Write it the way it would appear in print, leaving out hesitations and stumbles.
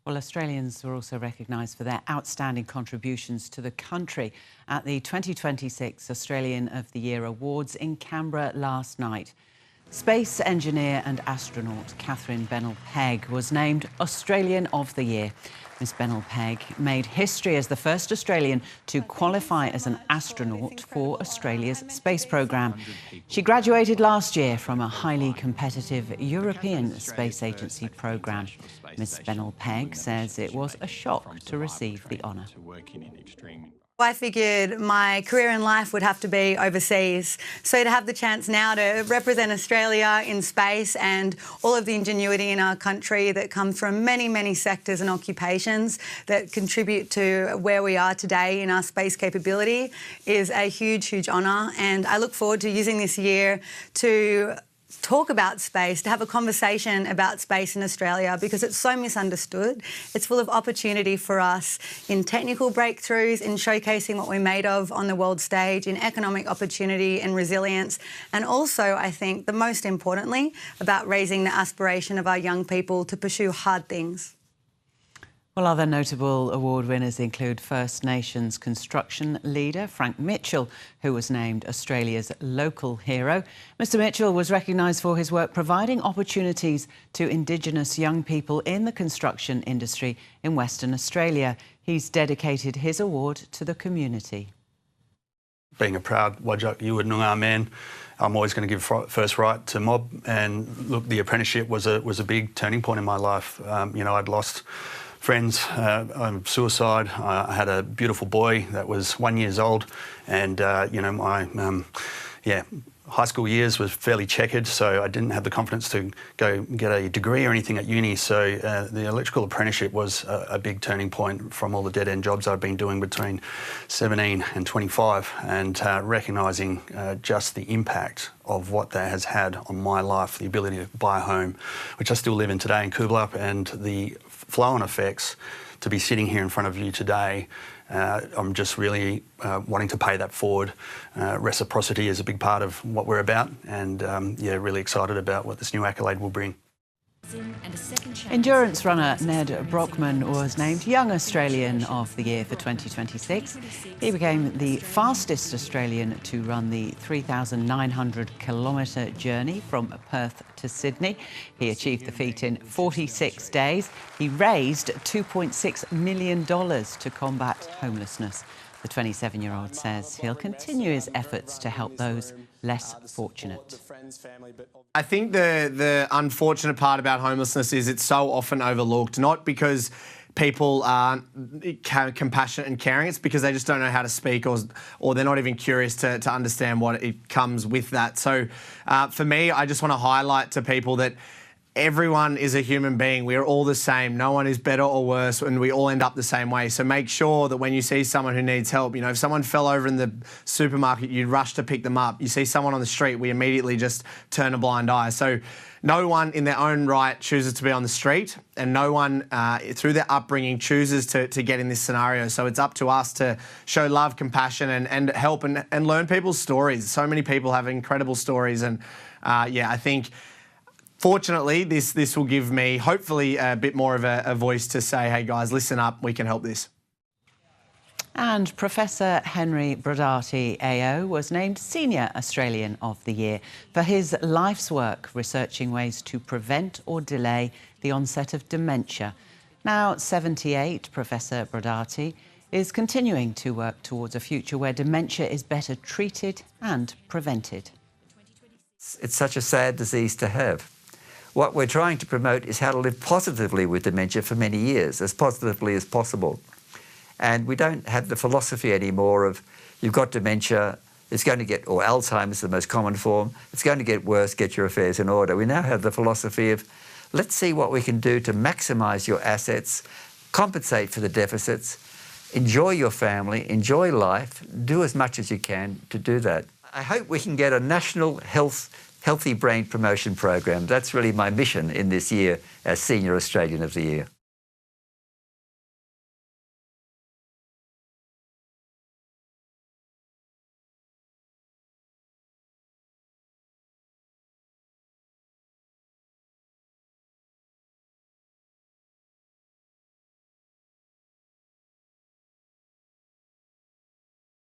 Well, Australians were also recognised for their outstanding contributions to the country at the 2026 Australian of the Year Awards in Canberra last night. Space engineer and astronaut Katherine Bennell-Pegg was named Australian of the Year. Miss Bennell-Pegg made history as the first Australian to qualify as an astronaut for Australia's space programme. She graduated last year from a highly competitive European Space Agency programme. Miss Bennell-Pegg says it was a shock to receive the honour. I figured my career in life would have to be overseas. So to have the chance now to represent Australia in space and all of the ingenuity in our country that comes from many, many sectors and occupations that contribute to where we are today in our space capability is a huge, huge honour. And I look forward to using this year to talk about space, to have a conversation about space in Australia because it's so misunderstood. It's full of opportunity for us in technical breakthroughs, in showcasing what we're made of on the world stage, in economic opportunity and resilience, and also, I think, the most importantly, about raising the aspiration of our young people to pursue hard things. Well, other notable award winners include First Nations construction leader Frank Mitchell, who was named Australia's local hero. Mr Mitchell was recognised for his work providing opportunities to Indigenous young people in the construction industry in Western Australia. He's dedicated his award to the community. Being a proud Whadjuk-Yued Noongar man, I'm always going to give first right to mob. And look, the apprenticeship was a big turning point in my life. I'd lost friends, suicide. I had a beautiful boy that was 1 year old, and my high school years was fairly checkered, so I didn't have the confidence to go get a degree or anything at uni. So the electrical apprenticeship was a big turning point from all the dead-end jobs I'd been doing between 17 and 25, and recognising just the impact of what that has had on my life, the ability to buy a home, which I still live in today in Kublap, and the flow-on effects to be sitting here in front of you today. I'm just really wanting to pay that forward. Reciprocity is a big part of what we're about, and really excited about what this new accolade will bring. Endurance runner Nedd Brockmann was named Young Australian of the Year for 2026. He became the fastest Australian to run the 3,900 kilometre journey from Perth to Sydney. He achieved the feat in 46 days. He raised $2.6 million to combat homelessness. The 27-year-old says he'll continue his efforts to help those less fortunate. I think the unfortunate part about homelessness is it's so often overlooked, not because people aren't compassionate and caring, it's because they just don't know how to speak, or they're not even curious to understand what it comes with that. So for me, I just want to highlight to people that everyone is a human being. We are all the same. No one is better or worse, and we all end up the same way. So make sure that when you see someone who needs help, if someone fell over in the supermarket, you rush to pick them up. You see someone on the street, we immediately just turn a blind eye. So no one in their own right chooses to be on the street, and no one through their upbringing chooses to get in this scenario. So it's up to us to show love, compassion, and help and learn people's stories. So many people have incredible stories, and I think fortunately, this will give me, hopefully, a bit more of a voice to say, hey guys, listen up, we can help this. And Professor Henry Brodaty AO was named Senior Australian of the Year for his life's work researching ways to prevent or delay the onset of dementia. Now 78, Professor Brodaty is continuing to work towards a future where dementia is better treated and prevented. It's such a sad disease to have. What we're trying to promote is how to live positively with dementia for many years, as positively as possible. And we don't have the philosophy anymore of, you've got dementia, it's going to get, or Alzheimer's, the most common form, it's going to get worse, get your affairs in order. We now have the philosophy of, let's see what we can do to maximise your assets, compensate for the deficits, enjoy your family, enjoy life, do as much as you can to do that. I hope we can get a national healthy brain promotion program. That's really my mission in this year as Senior Australian of the Year.